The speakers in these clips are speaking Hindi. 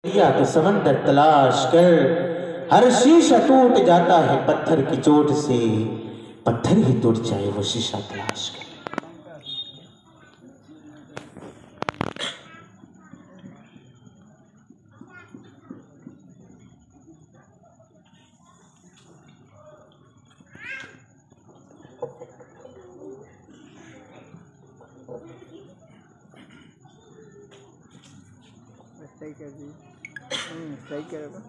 दरिया के समंदर तलाश कर हर शीशा टूट जाता है पत्थर की चोट से। पत्थर ही टूट जाए वो शीशा तलाश कर। सही कर दी। सही करेगा।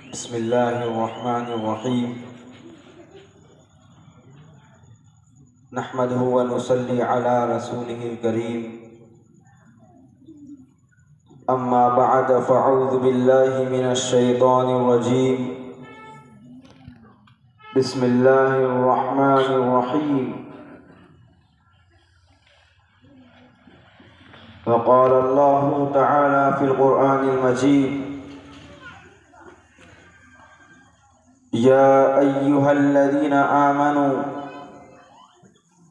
बिस्मिल्लाहिर्रहमानिर्रहीम। नहमदुहु व नुसल्ली अला रसूलिहिल करीम। अम्मा बअद फ़अऊज़ु बिल्लाहि मिनश शैतानिर रजीम। बिस्मिल्लाहिर्रहमानिर्रहीम। वक़ाल अल्लाहु तआला फ़िल क़ुरआनिल मजीद या अय्युहल्लज़ीना आमनू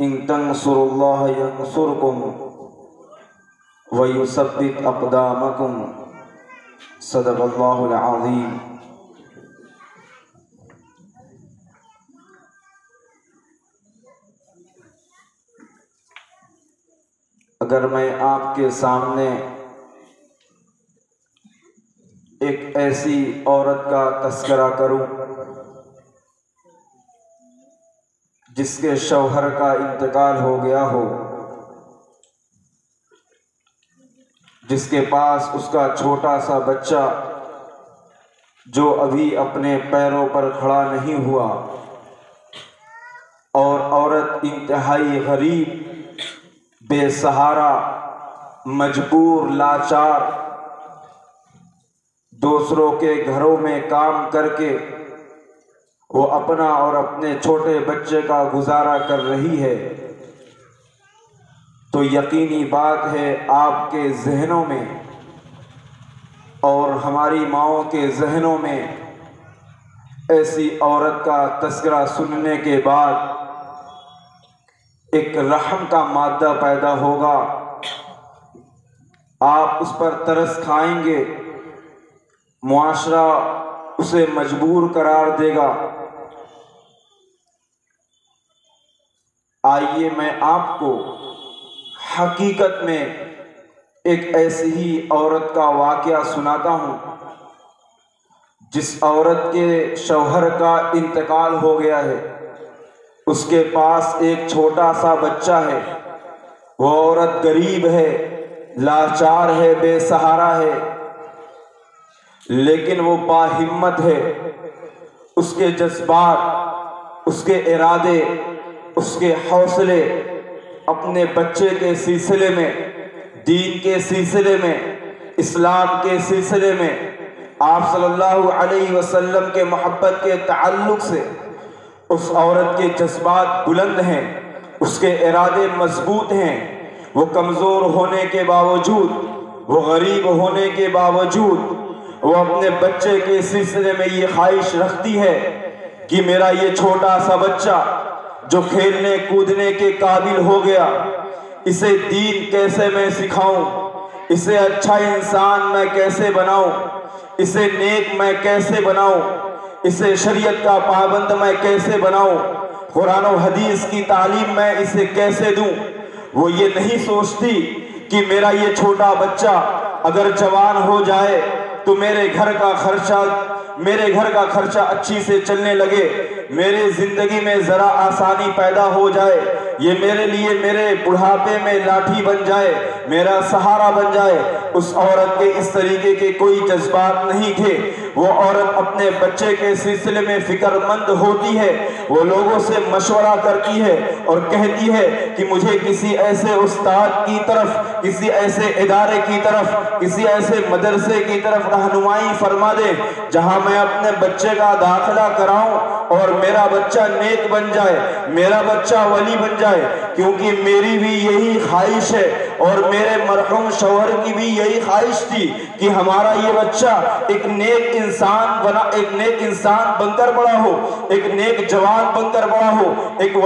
इन तंसुरुल्लाह यंसुरकुम व युसब्बित अक़दामकुम। सदक़ल्लाहुल अज़ीम। अगर मैं आपके सामने एक ऐसी औरत का तस्करा करूं जिसके शौहर का इंतकाल हो गया हो, जिसके पास उसका छोटा सा बच्चा जो अभी अपने पैरों पर खड़ा नहीं हुआ, और औरत इंतहाई गरीब, बेसहारा, मजबूर, लाचार, दूसरों के घरों में काम करके वो अपना और अपने छोटे बच्चे का गुजारा कर रही है, तो यकीनी बात है आपके जहनों में और हमारी माओं के जहनों में ऐसी औरत का तस्करा सुनने के बाद एक रहम का मादा पैदा होगा। आप उस पर तरस खाएंगे, मुआशरा उसे मजबूर करार देगा। आइए मैं आपको हकीकत में एक ऐसी ही औरत का वाकया सुनाता हूँ जिस औरत के शौहर का इंतकाल हो गया है, उसके पास एक छोटा सा बच्चा है, वो औरत गरीब है, लाचार है, बेसहारा है, लेकिन वो बाहिम्मत है। उसके जज्बात, उसके इरादे, उसके हौसले अपने बच्चे के सिलसिले में, दीन के सिलसिले में, इस्लाम के सिलसिले में, आप सल्लल्लाहु अलैहि वसल्लम के मोहब्बत के ताल्लुक से उस औरत के जज्बात बुलंद हैं, उसके इरादे मजबूत हैं। वो कमज़ोर होने के बावजूद, वो गरीब होने के बावजूद, वो अपने बच्चे के सिलसिले में ये ख्वाहिश रखती है कि मेरा ये छोटा सा बच्चा जो खेलने कूदने के काबिल हो गया, इसे दीन कैसे मैं सिखाऊं, इसे अच्छा इंसान मैं कैसे बनाऊं, इसे नेक मैं कैसे बनाऊं, इसे शरीयत का पाबंद मैं कैसे बनाऊं, कुरान और हदीस की तालीम मैं इसे कैसे दूं। वो ये नहीं सोचती कि मेरा ये छोटा बच्चा अगर जवान हो जाए तो मेरे घर का खर्चा अच्छी से चलने लगे, मेरे जिंदगी में जरा आसानी पैदा हो जाए, ये मेरे लिए मेरे बुढ़ापे में लाठी बन जाए, मेरा सहारा बन जाए। उस औरत के इस तरीके के कोई जज्बात नहीं थे। वो औरत अपने बच्चे के सिलसिले में फिक्रमंद होती है, वो लोगों से मशवरा करती है और कहती है कि मुझे किसी ऐसे उस्ताद की तरफ, किसी ऐसे इदारे की तरफ, किसी ऐसे मदरसे की तरफ रहनुमाई फरमा दे जहां मैं अपने बच्चे का दाखिला कराऊं और मेरा बच्चा नेक बन जाए, मेरा बच्चा वली बन जाए। क्योंकि मेरी भी यही ख्वाहिश है और मेरे मरहूम शौहर की भी यही ख्वाहिश थी कि हमारा ये बच्चा एक नेक इंसान बनकर बड़ा हो, एक नेक जवान बनकर बड़ा हो, एक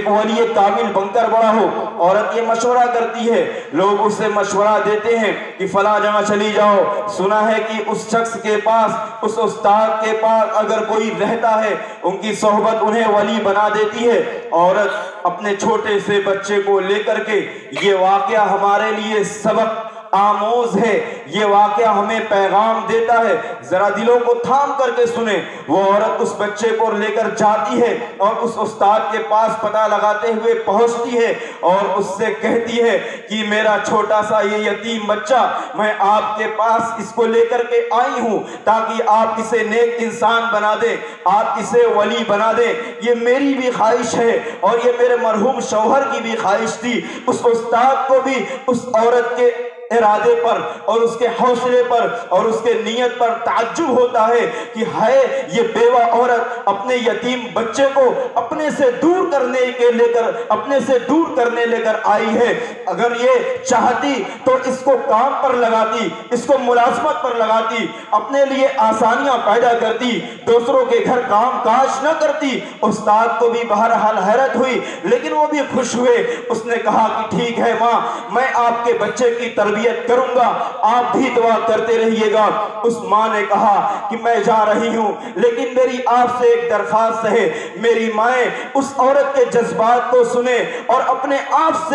वली कामिल बनकर बड़ा हो। औरत ये मशवरा करती है, लोग उसे मशवरा देते हैं कि फला जगह चली जाओ, सुना है कि उस शख्स के पास, उस उस्ताद के पास अगर कोई रहता है उनकी सोहबत उन्हें वली बना देती है। औरत अपने छोटे से बच्चे को लेकर के, ये वाकया हमारे लिए सबक आमोज है, ये वाकया हमें पैगाम देता है, जरा दिलों को थाम करके सुने। वो औरत उस बच्चे को लेकर जाती है और उस उस्ताद के पास पता लगाते हुए पहुंचती है और उससे कहती है कि मेरा छोटा सा ये यतीम बच्चा, मैं आपके पास इसको लेकर के आई हूं ताकि आप इसे नेक इंसान बना दें, आप इसे वली बना दें। ये मेरी भी ख्वाहिश है और ये मेरे मरहूम शौहर की भी ख्वाहिश थी। उस उस्ताद को भी उस औरत के इरादे पर और उसके हौसले पर और उसके नियत पर ताज्जुब होता है कि है ये बेवा औरत अपने यतीम बच्चे को अपने से दूर करने लेकर आई है। अगर ये चाहती तो इसको काम पर लगाती, इसको मुलाजमत पर लगाती, अपने लिए आसानियां पैदा करती, दूसरों के घर काम काज न करती। उस्ताद को भी बहरहाल हैरत हुई, लेकिन वो भी खुश हुए। उसने कहा कि ठीक है माँ, मैं आपके बच्चे की तरबियत करूंगा, आप भी दुआ करते रहिएगा। उस माँ ने कहा कि मैं जा रही हूं, लेकिन मेरी आपसे एक दरखास्त है, मेरी माए उस औरत के जज्बात को सुने और अपने आप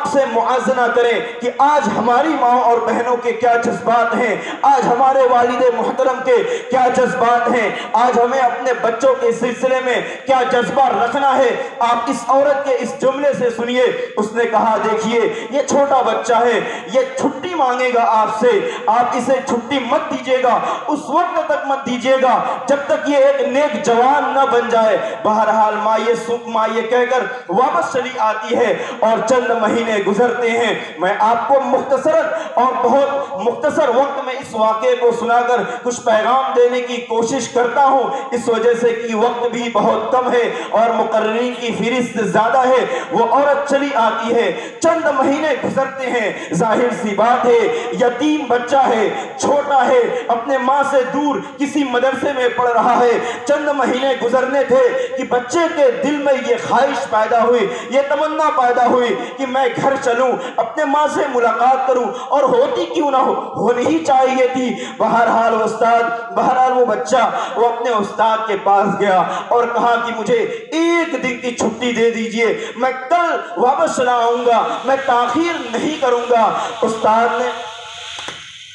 से मुआजना करें कि आज हमारी माँ और बहनों के क्या जज्बात हैं, आज हमारे वालिदे मुहतरम के क्या जज्बात हैं, आज हमें अपने बच्चों के सिलसिले में क्या जज्बा रखना है। आप इस औरत के इस जुमले से सुनिए। उसने कहा देखिए, ये छोटा बच्चा है, ये छुट्टी मांगेगा आपसे, आप इसे छुट्टी मत दीजिएगा, उस वक्त तक मत दीजिएगा जब तक ये एक नेक जवान न बन जाए। बहरहाल माँ ये कहकर वापस चली आती है और चंद महीने गुजरते हैं। मैं आपको मुख्तसरन और बहुत मुख्तसर वक्त में इस वाक़े को सुनाकर कुछ पैगाम देने की कोशिश करता हूँ, इस वजह से कि वक्त भी बहुत कम है और मुकर्रिरीन की फहरिस्त ज्यादा है। वो औरत चली आती है, चंद महीने गुजरते हैं, जाहिर सी बात है यतीम बच्चा है, छोटा है, अपने माँ से दूर किसी मदरसे में पढ़ रहा है। चंद महीने गुजरने थे कि बच्चे के दिल में ये ख्वाहिश पैदा हुई, ये तमन्ना पैदा हुई कि मैं घर चलूं, अपने माँ से मुलाकात करूं, और होती क्यों ना हो, होनी ही चाहिए थी। बहरहाल वो बच्चा वो अपने उस्ताद के पास गया और कहा कि मुझे एक दिन की छुट्टी दे दीजिए, मैं कल वापस चला आऊंगा, मैं ताखीर नहीं करूंगा।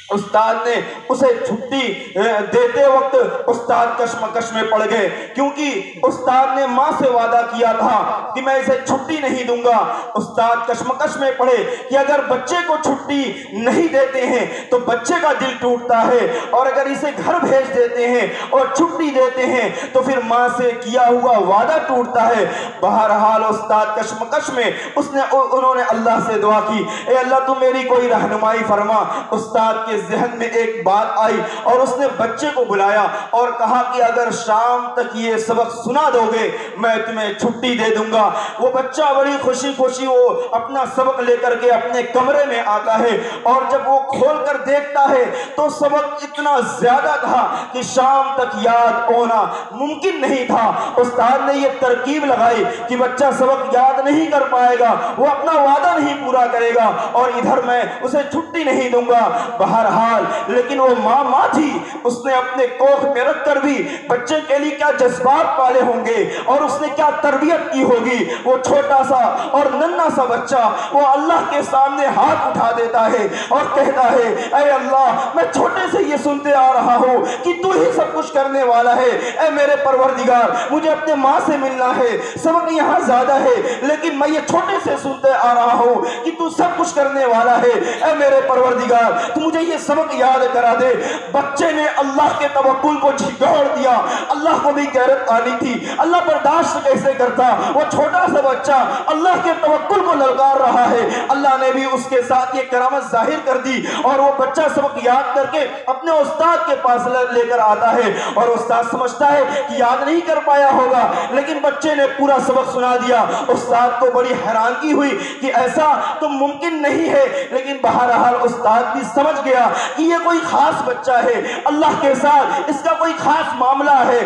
उस्ताद ने उसे छुट्टी देते वक्त उस्ताद कश्मकश में पड़ गए, क्योंकि उस्ताद ने माँ से वादा किया था कि मैं इसे छुट्टी नहीं दूंगा। उस्ताद कश्मकश में पड़े कि अगर बच्चे को छुट्टी नहीं देते हैं तो बच्चे का दिल टूटता है, और अगर इसे घर भेज देते हैं और छुट्टी देते हैं तो फिर माँ से किया हुआ वादा टूटता है। बहरहाल उस्ताद कश्मकश में उन्होंने अल्लाह से दुआ की, ए अल्लाह तू मेरी कोई रहनुमाई फरमा। उस्ताद के ज़हन में एक बात आई और उसने बच्चे को बुलाया और कहा कि अगर शाम तक ये सबक सुना दोगे मैं तुम्हें छुट्टी दे दूंगा। वो बच्चा बड़ी खुशी खुशी वो अपना सबक लेकर के अपने कमरे में आता है, और जब वो खोल कर देखता है तो सबक इतना ज्यादा था कि शाम तक याद होना मुमकिन नहीं था। उस्ताद ने ये तरकीब लगाई कि बच्चा सबक याद नहीं कर पाएगा, वो अपना वादा नहीं पूरा करेगा और इधर मैं उसे छुट्टी नहीं दूंगा। बहरहाल बहरहाल लेकिन वो माँ थी, उसने अपने कोख में रख कर भी बच्चे के लिए क्या जज्बात पाले होंगे और उसने क्या तरबियत की होगी। वो छोटा सा और नन्हा सा बच्चा वो अल्लाह के सामने हाथ उठा देता है और कहता है, ऐ अल्लाह, मैं छोटे से ये सुनते आ रहा हूँ कि तू ही सब कुछ करने वाला है। ऐ मेरे परवरदिगार, मुझे अपने माँ से मिलना है, सबक यहाँ ज्यादा है, लेकिन मैं ये छोटे से सुनते आ रहा हूँ कि तू सब कुछ करने वाला है। ऐ मेरे परवरदिगार, तू मुझे ये सबक याद करा दे। बच्चे ने अल्लाह के तवक्कुल को झिगोड़ दिया। अल्लाह को भी गैरत आनी थी, अल्लाह बर्दाश्त कैसे करता। वो छोटा सा बच्चा अल्लाह के तवक्कुल को ललकार रहा है। अल्लाह ने भी उसके साथ ये करामत जाहिर कर दी और वो बच्चा सबक याद करके अपने उस्ताद के पास लेकर आता है और उस्ताद समझता है कि याद नहीं कर पाया होगा, लेकिन बच्चे ने पूरा सबक सुना दिया। उस्ताद को बड़ी हैरानगी हुई कि ऐसा तो मुमकिन नहीं है, लेकिन बहरहाल उस्ताद भी समझ गया कि ये कोई खास बच्चा है, अल्लाह के साथ इसका कोई खास मामला है।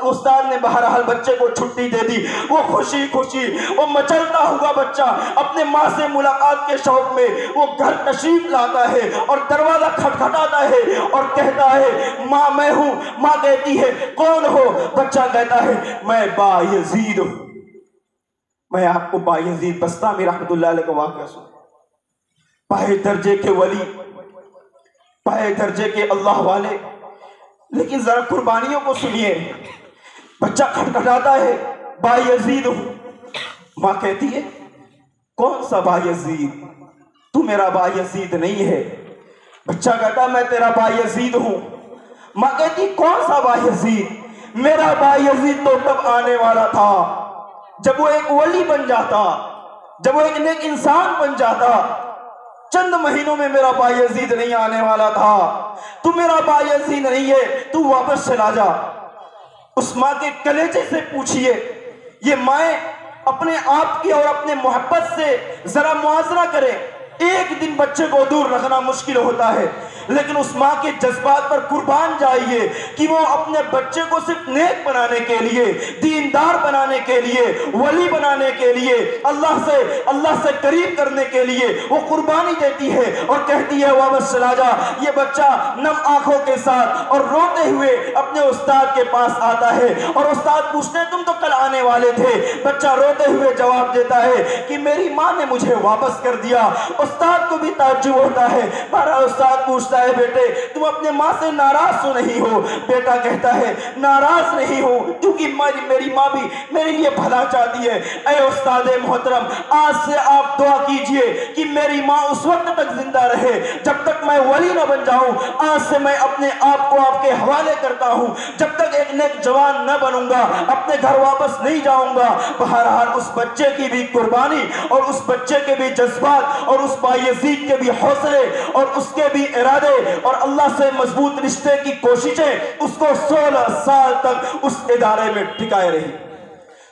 उस्ताद ने बहरहाल बच्चे को छुट्टी दे दी। वो खुशी खुशी वो मचलता हुआ बच्चा अपने माँ से मुलाकात के शौक में वो घर तशरीफ लाता है और दरवाजा खटखटाता है और कहता है, माँ मैं हूँ। माँ कहती है, कौन हो? बच्चा कहता है, मैं बायजीद हूँ। मैं आपको बायजीद बस्तामी रहमतुल्लाह अलैह का वाक़या सुन। पाए दर्जे के वली, पाए दर्जे के अल्लाह वाले, लेकिन जरा कुर्बानियों को सुनिए। बच्चा खटखटाता है, बायजीद हूँ। माँ कहती है, कौन सा बायजीद? तू मेरा बायजीद नहीं है। बच्चा कहता, मैं तेरा बायजीद हूँ। माँ कहती, कौन सा बायजीद? मेरा बायजीद तो तब आने वाला था जब वो एक वली बन जाता, जब वो एक नेक इंसान बन जाता। चंद महीनों में मेरा बायजीद नहीं आने वाला था। तू मेरा बायजीद नहीं है, तू वापस चला जा। उस माँ के कलेजे से पूछिए, ये माएँ अपने आप की और अपने मोहब्बत से जरा मुआवजा करें। एक दिन बच्चे को दूर रखना मुश्किल होता है, लेकिन उस माँ के जज्बात पर कुर्बान जाइए कि वो अपने बच्चे को सिर्फ नेक बनाने के लिए, दीनदार बनाने के लिए, वली बनाने के लिए, अल्लाह से करीब करने के लिए वो कुर्बानी देती है और कहती है, वापस चला जा। ये बच्चा नम आंखों के साथ और रोते हुए अपने उस्ताद के पास आता है और उस्ताद पूछते हैं, तुम तो कल आने वाले थे। बच्चा रोते हुए जवाब देता है कि मेरी माँ ने मुझे वापस कर दिया। उस्ताद को भी ताज्जुब होता है। बहरहाल उस्ताद पूछता है, बेटे तुम अपने माँ से नाराज तो नहीं हो? बेटा कहता है, नाराज नहीं हो, क्योंकि मेरी माँ भी मेरे लिए भला चाहती है। ऐ उस्ताद मोहतरम, आज से आप दुआ कीजिए कि मेरी माँ उस वक्त तक जिंदा रहे जब तक मैं वली न बन जाऊं। आज से मैं अपने आप को आपके हवाले करता हूं। जब तक एक नेक जवान न बनूंगा अपने घर वापस नहीं जाऊंगा। बहरहाल उस बच्चे की भी कुर्बानी और उस बच्चे के भी जज्बात और उस बायजीद के भी हौसले और उसके भी इरादे और अल्लाह से मजबूत रिश्ते की कोशिशें उसको 16 साल तक उस इदारे में टिकाए रही।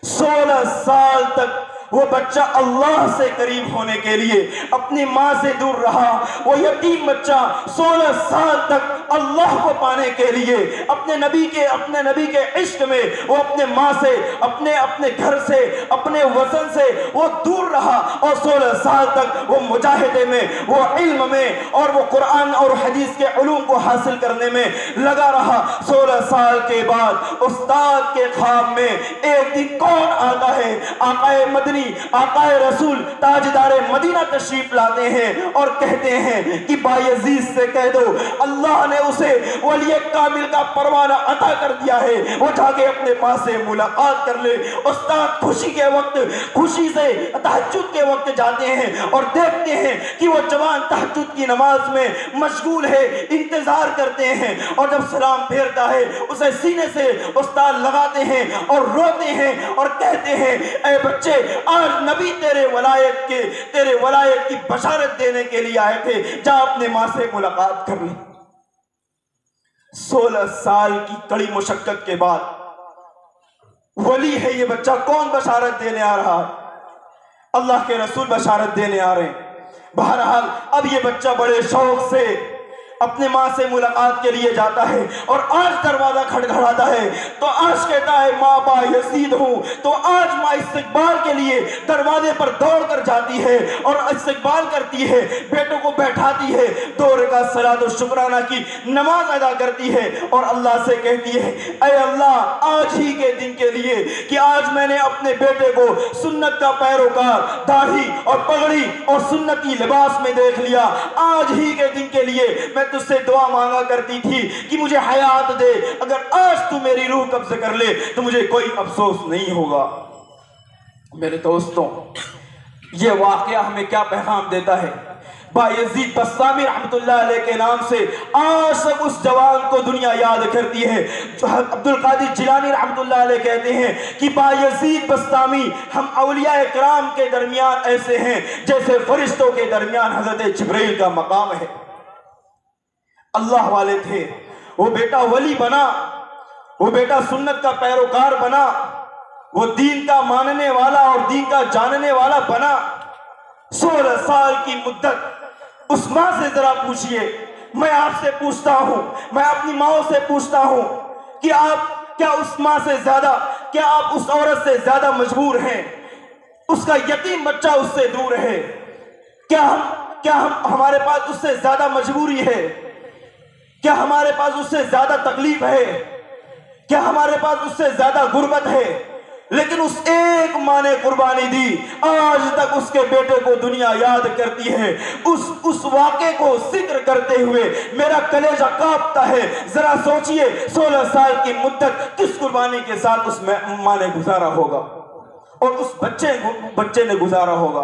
16 साल तक वो बच्चा अल्लाह से करीब होने के लिए अपनी माँ से दूर रहा। वो यतीम बच्चा 16 साल तक अल्लाह को पाने के लिए अपने नबी के इश्क में वो अपने माँ से, अपने घर से, अपने वतन से वो दूर रहा और 16 साल तक वो मुजाहिदे में, वो इल्म में और वो कुरान और हदीस के उलूम को हासिल करने में लगा रहा। 16 साल के बाद उस्ताद के ख्वाब में एक दिन कौन आता है? आकाए मदनी, आकाए रसूल, ताजदारे मदीना तशरीफ लाते हैं और कहते हैं कि बायजीद से कह दो अल्लाह ने उसे वली कामिल का परवाना अता कर दिया है, वो जाके अपने माँ से मुलाकात कर ले। उस्ताद खुशी के वक्त, खुशी से तहज्जुद के वक्त जाते हैं और देखते हैं कि वो जवान तहज्जुद की नमाज में मशगूल है, इंतजार करते हैं और जब सलाम फेरता है उसे सीने से उस्ताद लगाते हैं और रोते हैं और कहते हैं, ऐ बच्चे, आज नबी तेरे वलायत की बशारत देने के लिए आए थे, जा अपने माँ से मुलाकात कर ले। 16 साल की कड़ी मुशक्कत के बाद वली है ये बच्चा। कौन बशारत देने आ रहा? अल्लाह के रसूल बशारत देने आ रहे हैं। बहरहाल अब ये बच्चा बड़े शौक से अपने माँ से मुलाकात के लिए जाता है और आज दरवाज़ा खटखटाता है तो आज कहता है माँ बा यजीद हूँ, तो आज माँ इस्तकबाल के लिए दरवाजे पर दौड़ कर जाती है और इस्तकबाल करती है, बेटों को बैठाती है, 2 रकात सलात और शुक्राना की नमाज अदा करती है और अल्लाह से कहती है ऐ अल्लाह आज ही के दिन के लिए कि आज मैंने अपने बेटे को सुन्नत का पैरोकार, दाढ़ी और पगड़ी और सुन्नती लिबास में देख लिया, आज ही के दिन के लिए मैं तुझसे दुआ मांगा करती थी कि मुझे हयात दे, अगर आज तू मेरी रूह कब्ज़ कर ले तो मुझे कोई अफसोस नहीं होगा। मेरे दोस्तों, ये वाक़या हमें क्या पैगाम देता है? बायजीद बस्तामी रहमतुल्लाह अलैह के नाम से आज तक उस जवान को दुनिया याद करती है। अब्दुल कादिर जिलानी रहमतुल्लाह अलैह कहते हैं कि बायजीद बस्तामी हम औलिया इकराम के दरमियान ऐसे हैं जैसे फरिश्तों के दरमियान हजरत जिब्रील का मकाम है। अल्लाह वाले थे, वो बेटा वली बना, वो बेटा सुन्नत का पैरोकार बना, वो दीन का मानने वाला और दीन का जानने वाला बना। 16 साल की मुद्दत उस माँ से जरा पूछिए, मैं आपसे पूछता हूं, मैं अपनी माओ से पूछता हूं कि आप क्या उस माँ से ज्यादा, क्या आप उस औरत से ज्यादा मजबूर हैं? उसका यतीम बच्चा उससे दूर है, क्या हम हमारे पास उससे ज्यादा मजबूरी है? क्या हमारे पास उससे ज्यादा तकलीफ है? क्या हमारे पास उससे ज्यादा गुर्बत है? लेकिन उस एक माँ ने कुर्बानी दी, आज तक उसके बेटे को दुनिया याद करती है। उस वाक़े को जिक्र करते हुए मेरा कलेजा कांपता है। जरा सोचिए 16 साल की मुद्दत किस कुर्बानी के साथ उस माँ ने गुजारा होगा और उस बच्चे ने गुजारा होगा।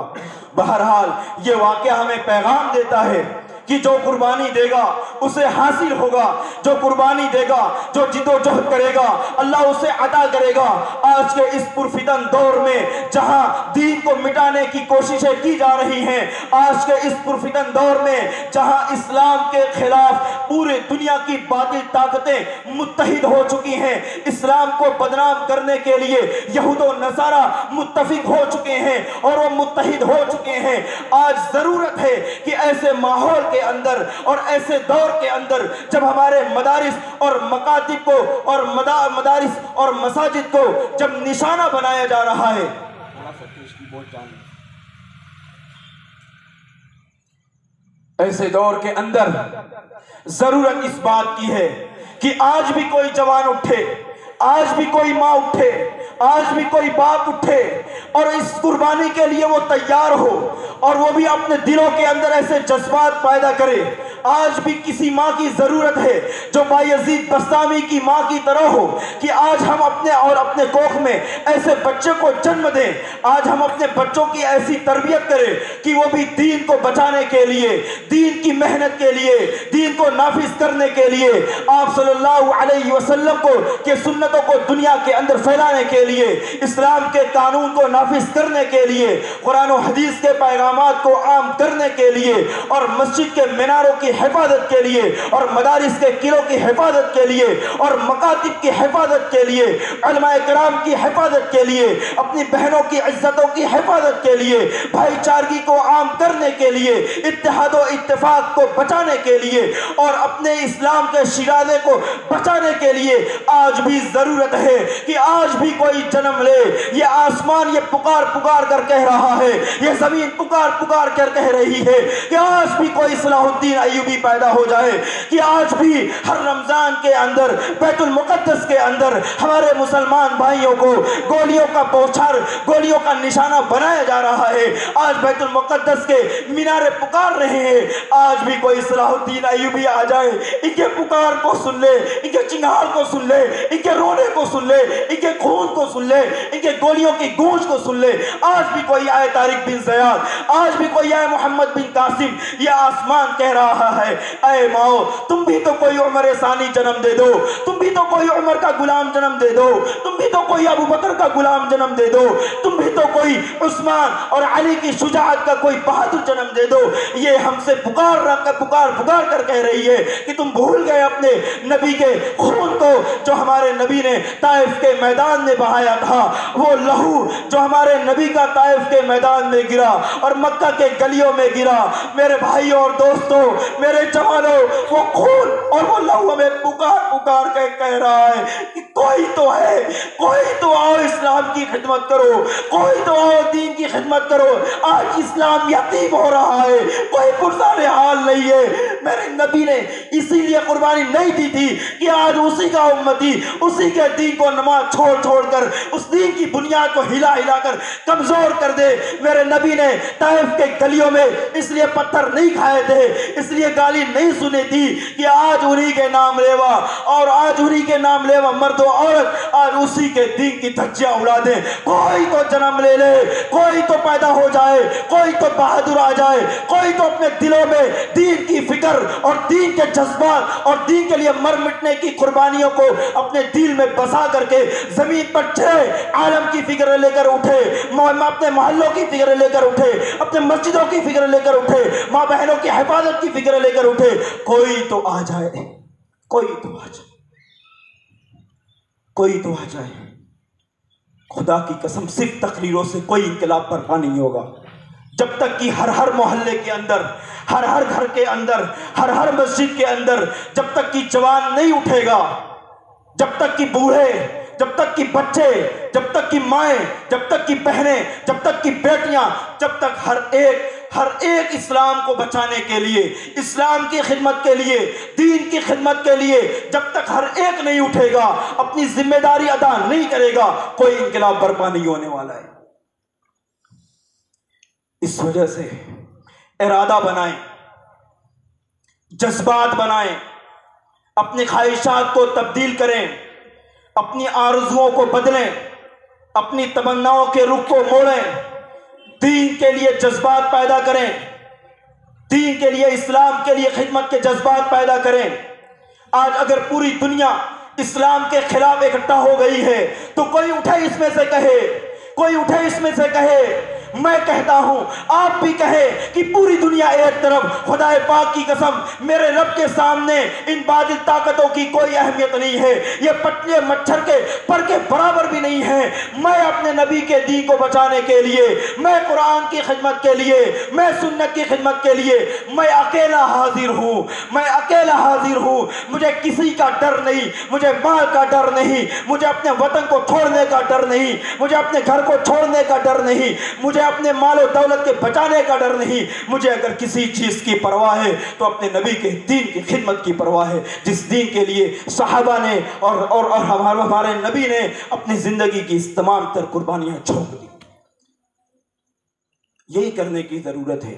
बहरहाल ये वाक़या हमें पैगाम देता है कि जो कुर्बानी देगा उसे हासिल होगा, जो कुर्बानी देगा, जो जिद्दोजहद करेगा, अल्लाह उसे अता करेगा। आज के इस पुरफितन दौर में जहां दीन को मिटाने की कोशिशें की जा रही हैं, आज के इस पुरफितन दौर में जहां इस्लाम के खिलाफ पूरी दुनिया की बातिल ताकतें मुत्तहिद हो चुकी हैं, इस्लाम को बदनाम करने के लिए यहूद और नसारा मुत्तफिक हो चुके हैं और वो मुत्तहिद हो चुके हैं। आज जरूरत है कि ऐसे माहौल के अंदर और ऐसे दौर के अंदर जब हमारे मदारिस और मकातिब को और मदारिस और मसाजिद को जब निशाना बनाया जा रहा है, ऐसे दौर के अंदर जरूरत इस बात की है कि आज भी कोई जवान उठे, आज भी कोई माँ उठे, आज भी कोई बाप उठे और इस कुर्बानी के लिए वो तैयार हो और वो भी अपने दिलों के अंदर ऐसे जज्बात पैदा करे। आज भी किसी माँ की जरूरत है जो बायजीद बस्तामी की माँ की तरह हो कि आज हम अपने कोख में ऐसे बच्चे को जन्म दें, आज हम अपने बच्चों की ऐसी तरबियत करें कि वो भी दीन को बचाने के लिए, दीन की मेहनत के लिए, दीन को नाफिज करने के लिए, आप सल्लल्लाहु अलैहि वसल्लम को के सुन्नतों को दुनिया के अंदर फैलाने के लिए, इस्लाम के कानून को नाफिज करने के लिए, कुरान और हदीस के पैगामात को आम करने के लिए और मस्जिद के मीनारों की हिफाजत के लिए और मदारिस के किलों की हिफाजत के लिए और मकातिब की हिफाजत के लिए, उलमाए किराम की हिफाजत के लिए, अपनी बहनों की इज्जतों की हिफाजत के लिए, भाईचारगी को आम करने के लिए, इत्तेहाद और इत्तेफाक को बचाने के लिए और अपने इस्लाम के शिराजे को बचाने के लिए आज भी जरूरत है कि आज भी कोई जन्म ले। ये आसमान ये पुकार पुकार कर कह रहा है, ये जमीन पुकार पुकार कर कह रही है कि आज भी कोई सलाहुद्दीन अय्यूबी पैदा हो जाए, कि आज भी हर रमजान के अंदर बैतुल मुकद्दस के अंदर हमारे मुसलमान भाइयों को गोलियों का बौछार, गोलियों का निशाना बनाया जा रहा है। आज बैतुल मुकद्दस के मीनारे पुकार रहे हैं, आज भी कोई सलाहुद्दीन अय्यूबी आ जाए, इनके पुकार को सुन ले, इनके चिंगार को सुन ले, इनके रोने को सुन ले, इनके खून को सुन ले, इनके गोलियों की गूंज को सुन ले। आज भी कोई आए तारिक बिन ज़ियाद, आज भी कोई आए मोहम्मद बिन कासिम, ये आसमान कह रहा है ऐ माओ तुम भी तो कोई उमर सानी जन्म दे दो, तुम भी तो कोई उमर का गुलाम जन्म दे दो, तुम भी तो कोई अबू बकर का गुलाम जन्म दे दो, तुम भी तो कोई उस्मान और अली की शुजाअत का कोई बहादुर जन्म दे दो। ये हमसे पुकार पुकार कर कह रही है कि तुम भूल गए अपने नबी के खून को जो हमारे नबी ने ताइफ के मैदान में बहाया था, वो लहू जो हमारे नबी का ताइफ के मैदान में गिरा और मक्का के गलियों में गिरा। मेरे भाइयों और दोस्तों, मेरे जवानों, वो खून और वो लहू हमें पुकार पुकार के कह रहा है कि कोई तो है, कोई तो आओ इस्लाम की खिदमत करो, कोई तो आओ दीन की खिदमत करो। आज इस्लाम यतीम हो रहा है, कोई पुरसाने हाल नहीं है। मेरे नबी ने इसीलिए कुर्बानी नहीं दी थी कि आज उसी का उम्मती उसी के दीन को नमाज छोड़ छोड़ कर उस दीन की बुनियाद को हिला हिला कर कमजोर कर दे। मेरे नबी ने ताइफ के गलियों में इसलिए पत्थर नहीं खाए थे, इसलिए गाली नहीं सुनी थी कि आज उन्हीं के नाम लेवा और आज उन्हीं के नाम लेवा मर्द और औरत आज उसी के दीन की धज्जियां उड़ा दे। कोई तो जन्म ले ले, कोई तो पैदा हो जाए, कोई तो बहादुर आ जाए, कोई तो अपने दिलों में दीन की फिक्र और दीन के जज्बात और दीन के लिए मर मिटने की कुर्बानियों को अपने दिल में बसा करके जमीन पर चढ़े, आलम की फिक्र लेकर उठे, अपने मोहल्लों की फिक्र लेकर उठे, अपने मस्जिदों की फिक्र लेकर उठे, माँ बहनों की हिफाजत की फिक्र लेकर उठे। कोई तो आ जाए, कोई तो आ जाए, कोई तो आ जाए। खुदा की कसम सिर्फ तकरीरों से कोई इंकलाब बर्पा नहीं होगा जब तक कि हर हर मोहल्ले के अंदर, हर हर घर के अंदर, हर हर मस्जिद के अंदर जब तक कि जवान नहीं उठेगा, जब तक कि बूढ़े, जब तक कि बच्चे, जब तक कि माएँ, जब तक कि बहनें, जब तक कि बेटियां, जब तक हर एक इस्लाम को बचाने के लिए, इस्लाम की खिदमत के लिए, दीन की खिदमत के लिए जब तक हर एक नहीं उठेगा, अपनी जिम्मेदारी अदा नहीं करेगा, कोई इंकलाब बर्पा नहीं होने वाला है। इस वजह से इरादा बनाएं, जज्बात बनाएं, अपनी ख्वाहिशात को तब्दील करें, अपनी आरज़ुओं को बदलें, अपनी तमन्नाओं के रुख को मोड़ें, दीन के लिए जज्बात पैदा करें, दीन के लिए, इस्लाम के लिए खिदमत के जज्बात पैदा करें। आज अगर पूरी दुनिया इस्लाम के खिलाफ इकट्ठा हो गई है तो कोई उठे इसमें से कहे, कोई उठे इसमें से कहे, मैं कहता हूं, आप भी कहे कि पूरी दुनिया एक तरफ, खुदाए पाक की कसम मेरे रब के सामने इन बातिल ताकतों की कोई अहमियत नहीं है, ये पटले मच्छर के पर के बराबर भी नहीं है। मैं अपने नबी के दीन को बचाने के लिए, मैं कुरान की खिदमत के लिए, मैं सुन्नत की खिदमत के लिए मैं अकेला हाजिर हूं, मैं अकेला हाजिर हूं। मुझे किसी का डर नहीं, मुझे माल का डर नहीं, मुझे अपने वतन को छोड़ने का डर नहीं, मुझे अपने घर को छोड़ने का डर नहीं, मुझे अपने मालो दौलत के बचाने का डर नहीं। मुझे अगर किसी चीज की परवाह है तो अपने नबी के दीन की खिदमत की परवाह है, जिस दीन के लिए सहाबा ने और हमारे नबी ने अपनी जिंदगी की इस तमाम तर कुर्बानियां झोंक दी। यही करने की जरूरत है।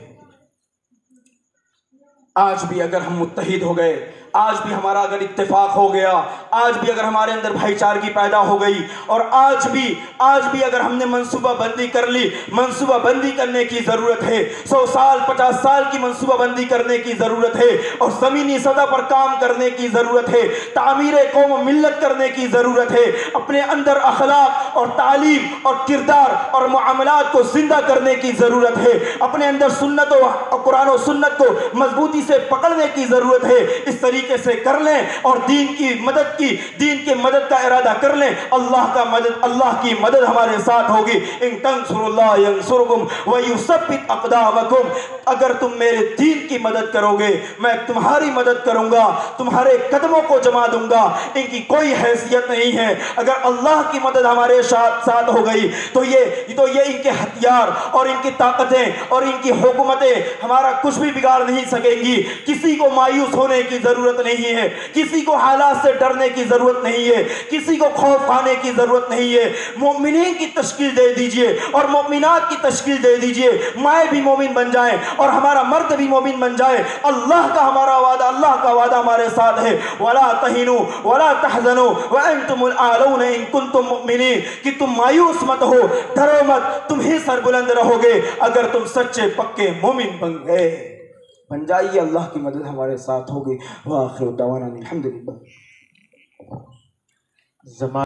आज भी अगर हम मुत्तहिद हो गए, आज भी हमारा अगर इत्तेफाक हो गया, आज भी अगर हमारे अंदर भाईचारगी पैदा हो गई और आज भी अगर हमने मंसूबा बंदी कर ली, मंसूबा बंदी करने की जरूरत है। 100 साल 50 साल की मंसूबा बंदी करने की जरूरत है और ज़मीनी सतह पर काम करने की जरूरत है, तामीर कौम मिल्लत करने की जरूरत है, अपने अंदर अखलाक और तालीम और किरदार और मुआमलात को जिंदा करने की जरूरत है, अपने अंदर सुन्नत और कुरान और सुन्नत को मजबूती से पकड़ने की जरूरत है। इस तरीके से कर लें और दीन की मदद का इरादा कर लें, अल्लाह की मदद हमारे साथ होगी। इन तंसुरुल्लाह यंसुरकुम व युसब्बित अक़दामकुम, अगर तुम मेरे दीन की मदद करोगे मैं तुम्हारी मदद करूंगा, तुम्हारे कदमों को जमा दूंगा। इनकी कोई हैसियत नहीं है। अगर अल्लाह की मदद हमारे साथ हो गई तो ये इनके हथियार और इनकी ताकतें और इनकी हुकूमतें हमारा कुछ भी बिगाड़ नहीं सकेंगी। किसी को मायूस होने की जरूरत नहीं है, किसी को हालात से डरने की जरूरत नहीं है, किसी को खौफ खाने की जरूरत नहीं है। मोमिनीन की तश्कील दे दीजिए और मोमिनात की तश्कील दे दीजिए, माए भी मोमिन बन जाए और हमारा मर्द भी मोमिन बन जाए। अल्लाह का वादा हमारे साथ है। वला तहिनु वला तहजनु व अंतुमुल आलून इन कुंतुम मुमिनीन, कि तुम मायूस मत हो, डरो मत, तुम ही सरबुलंद रहोगे अगर तुम सच्चे पक्के मोमिन बन गए। बन जाइए, अल्लाह की मदद हमारे साथ होगी। व आखिर दावाना अल्हम्दुलिल्लाह।